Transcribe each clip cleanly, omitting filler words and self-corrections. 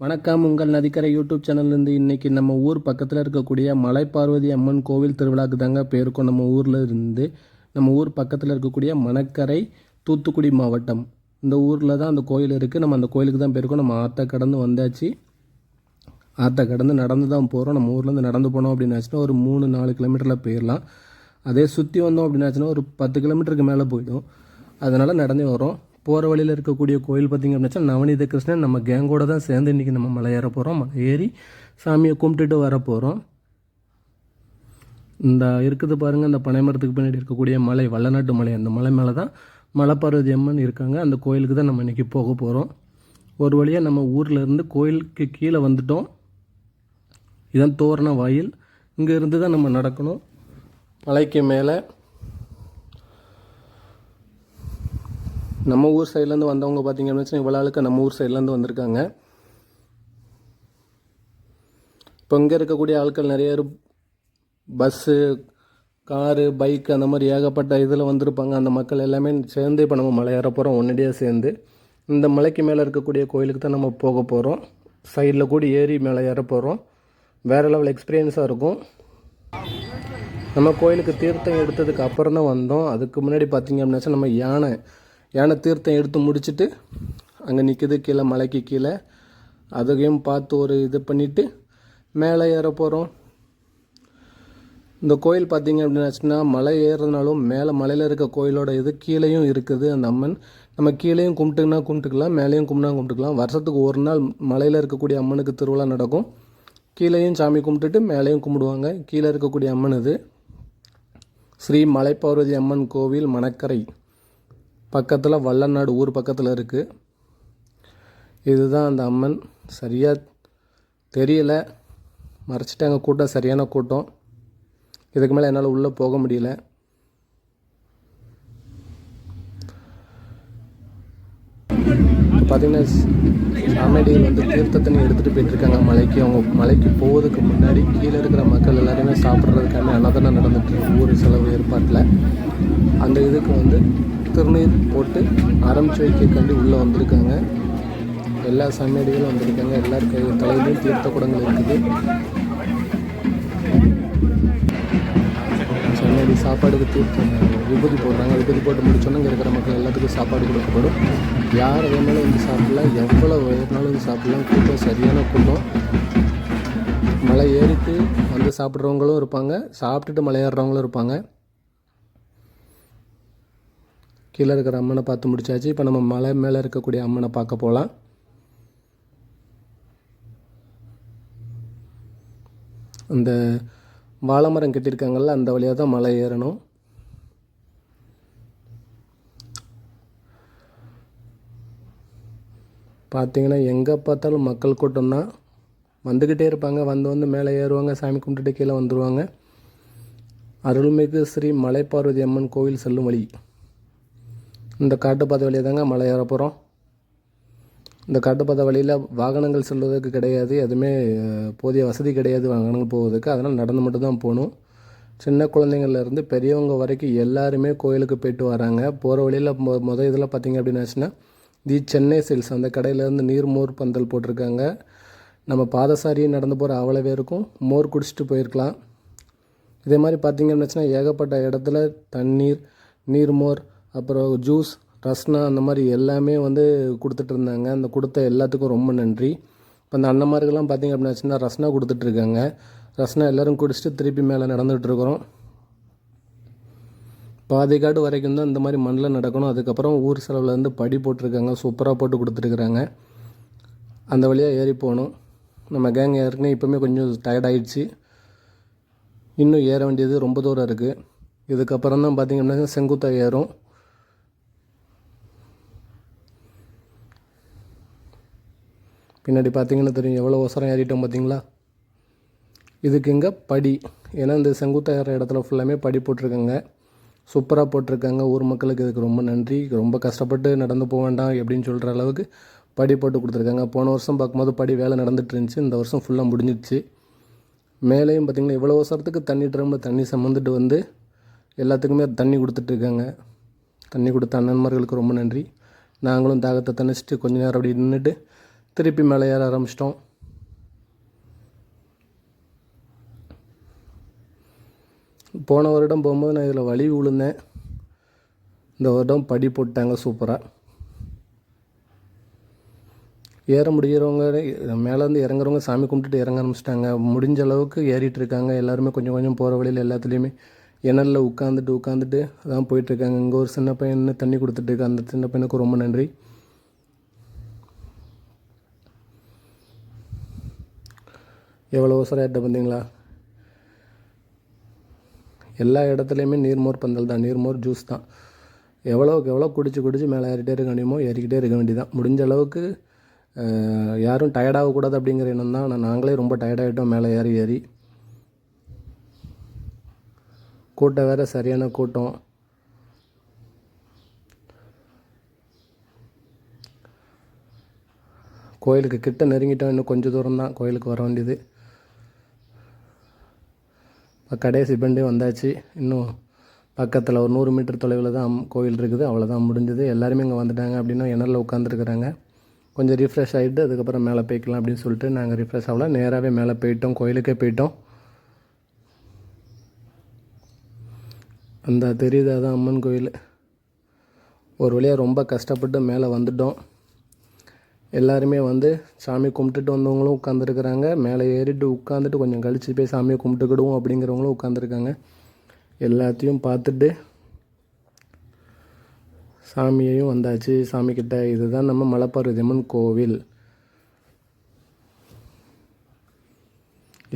வணக்கம். உங்கள் நதிக்கரை யூடியூப் சேனல்லேருந்து இன்றைக்கி நம்ம ஊர் பக்கத்தில் இருக்கக்கூடிய மலைப்பார்வதி அம்மன் கோவில் திருவிழாக்கு தாங்க போயிருக்கோம். நம்ம ஊரில் இருந்து நம்ம ஊர் பக்கத்தில் இருக்கக்கூடிய மணக்கரை, தூத்துக்குடி மாவட்டம். இந்த ஊரில் தான் அந்த கோயில் இருக்குது. நம்ம அந்த கோயிலுக்கு தான் போயிருக்கோம். நம்ம ஆற்றை கடந்து வந்தாச்சு. ஆற்றை கடந்து நடந்து தான் போகிறோம். நம்ம ஊர்லேருந்து நடந்து போனோம் அப்படின்னாச்சுன்னா ஒரு 3-4 கிலோமீட்டரில் போயிடலாம். அதே சுற்றி வந்தோம் அப்படின்னாச்சுன்னா ஒரு 10 கிலோமீட்டருக்கு மேலே போயிடும். அதனால் நடந்தே வரோம். போகிற வழியில் இருக்கக்கூடிய கோயில் பார்த்திங்க அப்படின்னா நவநீத கிருஷ்ணன் நம்ம கேங்கோட தான் சேர்ந்து இன்றைக்கி நம்ம மலை ஏற போகிறோம். மலை ஏறி சாமியை கும்பிட்டுட்டு வர போகிறோம். இந்த இருக்குது பாருங்கள், அந்த பனைமரத்துக்கு பின்னாடி இருக்கக்கூடிய மலை வல்லநாட்டு மலை. அந்த மலை மேலே தான் மலைப்பார்வதி அம்மன் இருக்காங்க. அந்த கோயிலுக்கு தான் நம்ம இன்றைக்கி போக போகிறோம். ஒரு வழியாக நம்ம ஊரில் இருந்து கோயிலுக்கு கீழே வந்துட்டோம். இதான் தோரண வாயில். இங்கே இருந்து தான் நம்ம நடக்கணும். மலைக்கு மேலே நம்ம ஊர் சைட்லேருந்து வந்தவங்க பார்த்திங்க அப்படின்னா இவ்வளோ ஆளுக்கு நம்ம ஊர் சைட்லேருந்து வந்திருக்காங்க. இப்போ இங்கே இருக்கக்கூடிய ஆட்கள் நிறைய பஸ்ஸு, காரு, பைக் அந்த மாதிரி ஏகப்பட்ட இதில் வந்திருப்பாங்க. அந்த மக்கள் எல்லாமே சேர்ந்து இப்போ நம்ம மலை ஏற போகிறோம். ஒன்னடியாக சேர்ந்து இந்த மலைக்கு மேலே இருக்கக்கூடிய கோயிலுக்கு தான் நம்ம போக போகிறோம். சைடில் கூட ஏறி மேலே ஏற போகிறோம். வேறு லெவல் எக்ஸ்பீரியன்ஸாக இருக்கும். நம்ம கோயிலுக்கு தீர்த்தம் எடுத்ததுக்கு அப்புறம் தான் வந்தோம். அதுக்கு முன்னாடி பார்த்திங்க அப்படின்னா நம்ம யானை தீர்த்தம் எடுத்து முடிச்சுட்டு அங்கே நிற்கிது கீழே, மலைக்கு கீழே. அதையும் பார்த்து ஒரு இது பண்ணிவிட்டு மேலே ஏற போகிறோம். இந்த கோயில் பார்த்திங்க அப்படின்னாச்சுன்னா மலை ஏறுறதுனாலும் மேலே மலையில் இருக்க கோயிலோட இது கீழேயும் இருக்குது அந்த அம்மன். நம்ம கீழேயும் கும்பிட்டுக்கலாம், மேலேயும் கும்பிட்டுக்கலாம். வருஷத்துக்கு ஒரு நாள் மலையில் இருக்கக்கூடிய அம்மனுக்கு திருவிழா நடக்கும். கீழேயும் சாமி கும்பிட்டுட்டு மேலேயும் கும்பிடுவாங்க. கீழே இருக்கக்கூடிய அம்மன் இது ஸ்ரீ மலைப்பார்வதி அம்மன் கோவில், மணக்கரை பக்கத்தில், வல்லநாடு ஊர் பக்கத்தில் இருக்குது. இதுதான் அந்த அம்மன். சரியாக தெரியல, மறைச்சிட்டாங்க. கூட்டம் சரியான கூட்டம். இதுக்கு மேலே என்னால் உள்ளே போக முடியல. பார்த்திங்கன்னா சாமியடிகள் வந்து தீர்த்த தண்ணி எடுத்துகிட்டு போயிட்டுருக்காங்க மலைக்கு. அவங்க மலைக்கு போவதுக்கு முன்னாடி கீழே இருக்கிற மக்கள் எல்லாருமே சாப்பிட்றதுக்கான அன்னதானம் நடந்துட்டுருக்கு ஊர் செலவு ஏற்பாட்டில். அந்த இதுக்கு வந்து திருநீர் போட்டு ஆரம்பித்து வைக்கக்காண்டி உள்ளே வந்திருக்காங்க. எல்லா சாமியடிகளும் வந்திருக்காங்க. எல்லார் தலையிலையும் தீர்த்த குடங்கள் இருக்குது. சாமியடி சாப்பாடுக்கு தீர்த்தம் விபூதி போடுறாங்க. விபூதி போட்டு முடிச்சோன்னா இங்கே இருக்கிற மக்கள் எல்லாத்துக்கும் சாப்பாடு கொடுக்கப்படும். யார் வேணாலும் வந்து சாப்பிட்லாம், எவ்வளோ வேணாலும் வந்து சாப்பிட்லாம். கூட்டம் சரியான கூட்டம். மலை ஏறிட்டு வந்து சாப்பிட்றவங்களும் இருப்பாங்க, சாப்பிட்டுட்டு மலை ஏறுறவங்களும் இருப்பாங்க. கீழே இருக்கிற அம்மனை பார்த்து முடிச்சாச்சு. இப்போ நம்ம மலை மேலே இருக்கக்கூடிய அம்மனை பார்க்க போகலாம். அந்த வாழை மரம் கட்டியிருக்காங்கல்ல, அந்த வழியாக தான் மலை ஏறணும். பார்த்திங்கன்னா எங்கே பார்த்தாலும் மக்கள் கூட்டம் தான். வந்துக்கிட்டே இருப்பாங்க. வந்து மேலே ஏறுவாங்க, சாமி கும்பிட்டுட்டு கீழே வந்துடுவாங்க. அருள்மிகு ஸ்ரீ மலைப்பார்வதி அம்மன் கோவில் செல்லும் வழி இந்த காட்டுப்பாதை வழியாக தாங்க மலை ஏற போகிறோம். இந்த காட்டுப்பாதை வழியில் வாகனங்கள் செல்வதற்கு கிடையாது, எதுவுமே போதிய வசதி கிடையாது வாகனங்கள் போவதற்கு. அதனால் நடந்து மட்டும் தான் போகணும். சின்ன குழந்தைங்கள்லேருந்து பெரியவங்க வரைக்கும் எல்லாருமே கோயிலுக்கு போயிட்டு வராங்க. போகிற வழியில் இதில் பார்த்திங்க அப்படின்னாச்சுன்னா தி சென்னை சில்ஸ் அந்த கடையிலேருந்து நீர்மோர் பந்தல் போட்டிருக்காங்க. நம்ம பாதசாரியை நடந்து போகிற அவ்வளவே இருக்கும். மோர் குடிச்சிட்டு போயிருக்கலாம். இதே மாதிரி பார்த்திங்க அப்படின்னாச்சுன்னா ஏகப்பட்ட இடத்துல தண்ணீர், நீர்மோர், அப்புறம் ஜூஸ், ரஸ்னா அந்த மாதிரி எல்லாமே வந்து கொடுத்துட்டு இருந்தாங்க. அந்த கொடுத்த எல்லாத்துக்கும் ரொம்ப நன்றி. இப்போ அந்த அண்ணன்மார்கள்லாம் பார்த்திங்க அப்படின்னாச்சுன்னா ரஸ்னா கொடுத்துட்ருக்காங்க. ரஸ்னா எல்லோரும் குடிச்சிட்டு திருப்பி மேலே நடந்துகிட்ருக்குறோம். பாதிக்காடு வரைக்கும் தான் இந்த மாதிரி மண்ணில் நடக்கணும். அதுக்கப்புறம் ஊர் செலவுலேருந்து படி போட்டிருக்காங்க, சூப்பராக போட்டு கொடுத்துருக்குறாங்க. அந்த வழியாக ஏறி போகணும். நம்ம கேங் ஏற்கனவே இப்போவுமே கொஞ்சம் டயர்ட் ஆகிடுச்சு. இன்னும் ஏற வேண்டியது ரொம்ப தூரம் இருக்குது. இதுக்கப்புறம் தான் பார்த்திங்க அப்படின்னா செங்குத்தா ஏறும். பின்னாடி பார்த்திங்கன்னா தெரியும் எவ்வளோ ஒசரம் ஏறிட்டோம் பார்த்திங்களா. இதுக்கு இங்கே படி, ஏன்னா இந்த செங்குத்தா ஏற இடத்துல ஃபுல்லாமே படி போட்டிருக்காங்க. சூப்பராக போட்டிருக்காங்க. ஊர் மக்களுக்கு இதுக்கு ரொம்ப நன்றி. ரொம்ப கஷ்டப்பட்டு நடந்து போக வேண்டாம் அப்படின்னு சொல்கிற அளவுக்கு படி போட்டு கொடுத்துருக்காங்க. போன வருஷம் பார்க்கும்போது படி வேலை நடந்துட்டு இருந்துச்சு. இந்த வருஷம் ஃபுல்லாக முடிஞ்சிடுச்சு. மேலேயும் பார்த்திங்கன்னா இவ்வளோ வருஷத்துக்கு தண்ணி ட்ரம்மில் தண்ணி சுமந்துட்டு வந்து எல்லாத்துக்குமே தண்ணி கொடுத்துட்ருக்காங்க. தண்ணி கொடுத்த அண்ணன்மார்களுக்கு ரொம்ப நன்றி. நாங்களும் தாகத்தை தணிச்சிட்டு கொஞ்ச நேரம் அப்படி நின்றுட்டு திருப்பி மேலே ஏற ஆரம்பிச்சிட்டோம். போன வருடம் போகும்போது நான் இதில் வழி விழுந்தேன். இந்த வருடம் படி போட்டாங்க சூப்பராக. ஏற முடிகிறவங்க மேலேருந்து இறங்குறவங்க சாமி கும்பிட்டுட்டு இறங்க ஆரம்பிச்சிட்டாங்க. முடிஞ்ச அளவுக்கு ஏறிட்டு இருக்காங்க. எல்லாருமே கொஞ்சம் கொஞ்சம் போகிற வழியில் எல்லாத்துலேயுமே இணலில் உட்காந்துட்டு அதான் போயிட்டுருக்காங்க. இங்கே ஒரு சின்ன பையன் தண்ணி கொடுத்துட்டு அந்த சின்ன பையனுக்கு ரொம்ப நன்றி. எவ்வளோ அவசரம் பார்த்தீங்களா? எல்லா இடத்துலையுமே நீர்மோர் பந்தல் தான், நீர்மோர் ஜூஸ் தான். எவ்வளோக்கு எவ்வளோ குடிச்சு மேலே ஏறிட்டே இருக்க முடியுமோ ஏறிக்கிட்டே இருக்க வேண்டியதான். முடிஞ்ச அளவுக்கு யாரும் டயர்டாகக்கூடாது அப்படிங்கிற எண்ணம் தான். ஆனால் நாங்களே ரொம்ப டயர்டாகிட்டோம் மேலே ஏறி. கூட்டம் வேறு சரியான கூட்டம். கோயிலுக்கு கிட்ட நெருங்கிட்டோம். இன்னும் கொஞ்சம் தூரம் தான் கோயிலுக்கு வர வேண்டியது. இப்போ கடைசி பெண்டே வந்தாச்சு. இன்னும் பக்கத்தில் ஒரு 100 மீட்டர் தொலைவில் தான் கோயில் இருக்குது. அவ்வளோதான், முடிஞ்சது. எல்லாருமே இங்கே வந்துட்டாங்க. அப்படின்னா இணலில் உட்காந்துருக்குறாங்க. கொஞ்சம் ரிஃப்ரெஷ் ஆகிட்டு அதுக்கப்புறம் மேலே போய்க்கலாம் அப்படின்னு சொல்லிட்டு நாங்கள் ரிஃப்ரெஷ் ஆகல, நேராகவே மேலே போயிட்டோம். கோயிலுக்கே போயிட்டோம். அந்த தெரியுது, அதான் அம்மன் கோயில். ஒரு வழியாக ரொம்ப கஷ்டப்பட்டு மேலே வந்துட்டோம். எல்லாருமே வந்து சாமி கும்பிட்டுட்டு வந்தவங்களும் உட்காந்துருக்குறாங்க. மேலே ஏறிட்டு உட்காந்துட்டு கொஞ்சம் கழித்து போய் சாமியை கும்பிட்டுக்கிடுவோம் அப்படிங்கிறவங்களும் உட்காந்துருக்காங்க. எல்லாத்தையும் பார்த்துட்டு சாமியையும் வந்தாச்சு. சாமிக்கிட்ட இதுதான் நம்ம மலைப்பார்வதி அம்மன் கோவில்.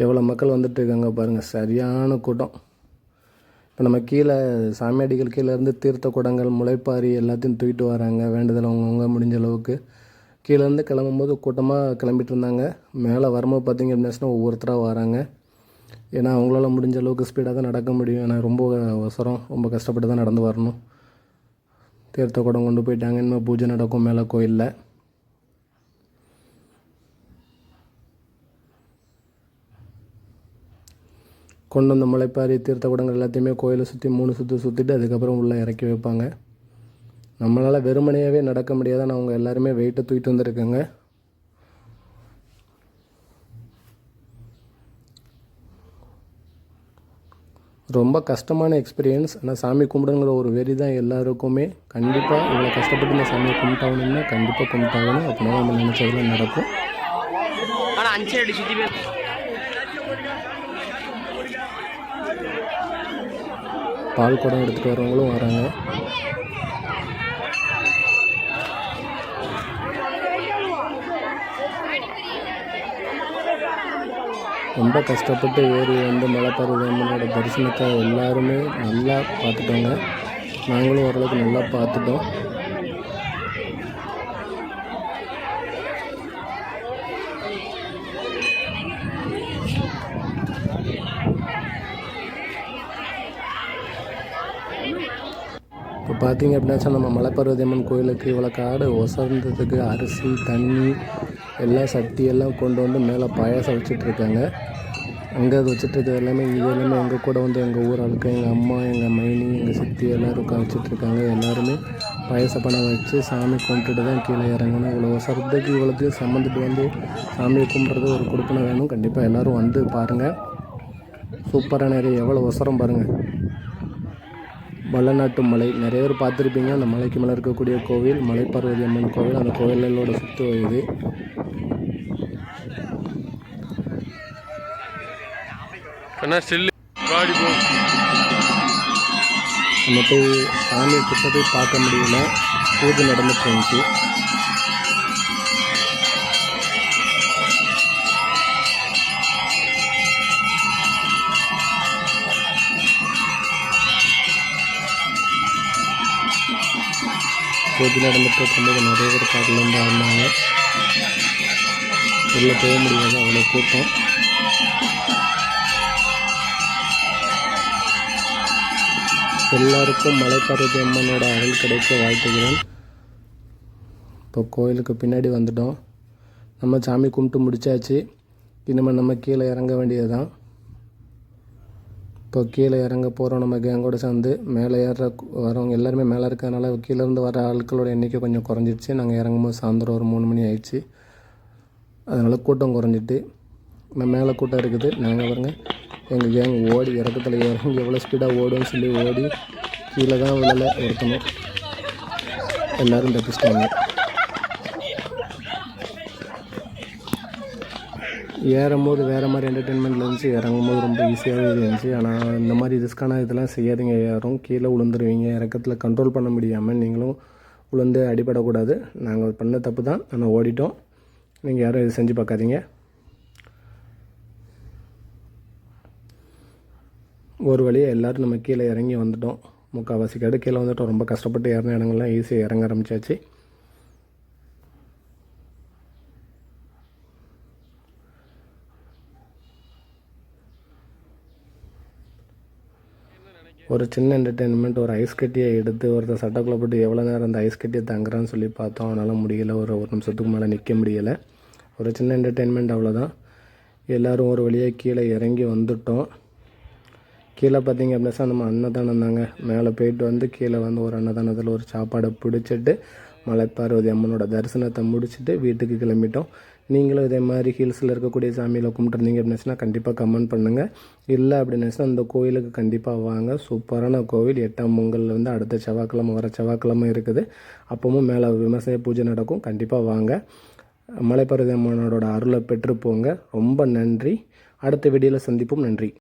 எவ்வளோ மக்கள் வந்துட்டு இருக்காங்க பாருங்கள், சரியான கூட்டம். இப்போ நம்ம கீழே சாமியாடிகள் கீழேருந்து தீர்த்த குடங்கள், முளைப்பாரி எல்லாத்தையும் தூக்கிட்டு வராங்க. வேண்டுதல் அவங்கவுங்க முடிஞ்ச அளவுக்கு. கீழேருந்து கிளம்பும்போது கூட்டமாக கிளம்பிட்டு இருந்தாங்க. மேலே வரும்போது பார்த்திங்க அப்படின்னா ஒவ்வொருத்தராக வராங்க. ஏன்னா அவங்களால முடிஞ்ச அளவுக்கு ஸ்பீடாக தான் நடக்க முடியும். ஏன்னா ரொம்ப அவசரம், ரொம்ப கஷ்டப்பட்டு தான் நடந்து வரணும். தீர்த்த குடம் கொண்டு போயிட்டாங்க. இனிமேல் பூஜை நடக்கும் மேலே கோயிலில். கொண்டு வந்த முளைப்பாரி தீர்த்த குடங்கள் எல்லாத்தையுமே கோயிலை சுற்றி 3 சுற்றிட்டு அதுக்கப்புறம் உள்ளே இறக்கி வைப்பாங்க. நம்மளால் வெறுமனையாகவே நடக்க முடியாதான் அவங்க எல்லாருமே வெயிட்டை தூக்கிட்டு வந்துருக்காங்க. ரொம்ப கஷ்டமான எக்ஸ்பீரியன்ஸ். ஆனால் சாமி கும்பிடுங்கிற ஒரு வெறி தான் எல்லாருக்குமே. கண்டிப்பாக இவ்வளோ கஷ்டப்பட்டு இந்த சாமியை கும்பிட்டாகணும்னா கண்டிப்பாக கும்பிட்டாகணும். அப்படின்னா நம்ம நினச்சதெல்லாம் நடக்கும். பால் குடம் எடுத்துகிட்டு வரவங்களும் வராங்க. ரொம்ப கஷ்டப்பட்டு ஏறி வந்து மலைப்பார்வதி அம்மனோட தரிசனத்தை எல்லாருமே நல்லா பார்த்துட்டோங்க. நாங்களும் ஓரளவுக்கு நல்லா பார்த்துட்டோம். இப்போ பார்த்தீங்க அப்படின்னா நம்ம மலைப்பார்வதி அம்மன் கோயிலுக்கு இவ்வளோ காடு ஒசர்ந்ததுக்கு அரிசி, தண்ணி, எல்லாம் சட்டி எல்லாம் கொண்டு வந்து மேலே பாயாசம் வச்சிட்ருக்காங்க. அங்கே அது வச்சுட்ருக்கிறது எல்லாமே இது எல்லாமே எங்கள் கூட வந்து எங்கள் ஊர் ஆளுக்கு, எங்கள் அம்மா, எங்கள் மைனி, எங்கள் சித்தி எல்லோரும் வச்சிட்ருக்காங்க. எல்லாருமே பாயாச பணம் வச்சு சாமி கும்பிட்டுட்டு தான் கீழே இறங்கணும். இவ்வளோ ஒசரத்துக்கு இவ்வளோத்தையும் சம்மந்துட்டு வந்து சாமியை கும்பிட்றது ஒரு கொடுப்பனை வேணும். கண்டிப்பாக எல்லோரும் வந்து பாருங்கள். சூப்பராக நிறைய எவ்வளோ ஒசரம் பாருங்கள். வல்லநாட்டு மலை நிறைய பேர் பார்த்துருப்பீங்க. அந்த மலைக்கு மேலே இருக்கக்கூடிய கோவில் மலைப்பார்வதி அம்மன் கோவில். அந்த கோவிலோட சுற்று இது. நம்ம போய் சாமியை கிட்ட போய் பார்க்க முடியல, பூஜை நடந்துட்டு இருந்துச்சு. பூஜை நடந்துட்டு இருக்கும்போது நிறைய பேர் காட்டிலேருந்து ஆடினாங்க. உள்ளே போக முடியாது, அவ்வளோ கூட்டம். எல்லாருக்கும் மலைப்பார்வதி அம்மனோட அருள் கிடைக்க வாழ்த்துகிறேன். இப்போ கோயிலுக்கு பின்னாடி வந்துட்டோம். நம்ம சாமி கும்பிட்டு முடித்தாச்சு. இனிமேல் நம்ம கீழே இறங்க வேண்டியது தான். இப்போ கீழே இறங்க போகிறோம். நம்ம கேங்கோட சேர்ந்து மேலே வரவங்க எல்லாருமே மேலே இருக்கிறதுனால கீழேருந்து வர ஆட்களோட எண்ணிக்கை கொஞ்சம் குறைஞ்சிடுச்சு. நாங்கள் இறங்கும்போது சாயந்தரம் ஒரு 3 மணி ஆயிடுச்சு. அதனால் கூட்டம் குறைஞ்சிட்டு மேலே கூட்டம் இருக்குது. நாங்கள் பாருங்க எங்கள் கேங் ஓடி இறக்கத்தில் இறங்கி எவ்வளோ ஸ்பீடாக ஓடுன்னு சொல்லி ஓடி கீழே தான் விழலை ஒருத்தனும். எல்லோரும் தப்பிச்சிட்டாங்க. ஏறும்போது வேறு மாதிரி என்டர்டெயின்மெண்ட்டில் இருந்துச்சு, இறங்கும்போது ரொம்ப ஈஸியாகவே இருந்துச்சு. ஆனால் இந்த மாதிரி ரிஸ்க்கான இதெல்லாம் செய்யாதீங்க. யாரும் கீழே விழுந்துருவீங்க. இறக்கத்தில் கண்ட்ரோல் பண்ண முடியாமல் நீங்களும் விழுந்து அடிபடக்கூடாது. நாங்கள் பண்ண தப்பு தான், ஆனால் ஓடிட்டோம். நீங்கள் யாரும் இது செஞ்சு பார்க்காதீங்க. ஒரு வழியாக எல்லோரும் நம்ம கீழே இறங்கி வந்துட்டோம். முக்கால்வாசி கடு கீழே வந்துட்டோம். ரொம்ப கஷ்டப்பட்டு இறங்கின இடங்கள்லாம் ஈஸியாக இறங்க ஆரம்பித்தாச்சு. ஒரு சின்ன என்டர்டெயின்மெண்ட், ஒரு ஐஸ் கட்டியை எடுத்து ஒருத்தர் சட்டைக்குள்ளே போட்டு எவ்வளோ நேரம் அந்த ஐஸ் கட்டியை தங்குறான்னு சொல்லி பார்த்தோம். அவனால் முடியலை. ஒரு நிமிஷத்துக்கு மேலே நிற்க முடியலை. ஒரு சின்ன என்டர்டெயின்மெண்ட், அவ்வளோதான். எல்லோரும் ஒரு வழியாக கீழே இறங்கி வந்துட்டோம். கீழே பார்த்திங்க அப்படின்னா நம்ம அன்னதானம் தாங்க. மேலே போயிட்டு வந்து கீழே வந்து ஒரு அன்னதானத்தில் ஒரு சாப்பாடை பிடிச்சிட்டு மலைப்பார்வதி அம்மனோட தரிசனத்தை முடிச்சுட்டு வீட்டுக்கு கிளம்பிட்டோம். நீங்களும் இதே மாதிரி ஹில்ஸில் இருக்கக்கூடிய சாமியில் கும்பிட்டுருந்தீங்க அப்படின்னா கண்டிப்பாக கமெண்ட் பண்ணுங்கள். இல்லை அப்படின்னா அந்த கோயிலுக்கு கண்டிப்பாக வாங்க. சூப்பரான கோவில். 8ஆம் பொங்கல் வந்து அடுத்த செவ்வாய்க்கிழமை வர செவ்வாய்க்கிழமை இருக்குது. அப்பவும் மேலே விமர்சன பூஜை நடக்கும். கண்டிப்பாக வாங்க. மலைப்பார்வதி அம்மனோட அருளை பெற்று போங்க. ரொம்ப நன்றி. அடுத்த வீடியோவில் சந்திப்போம். நன்றி.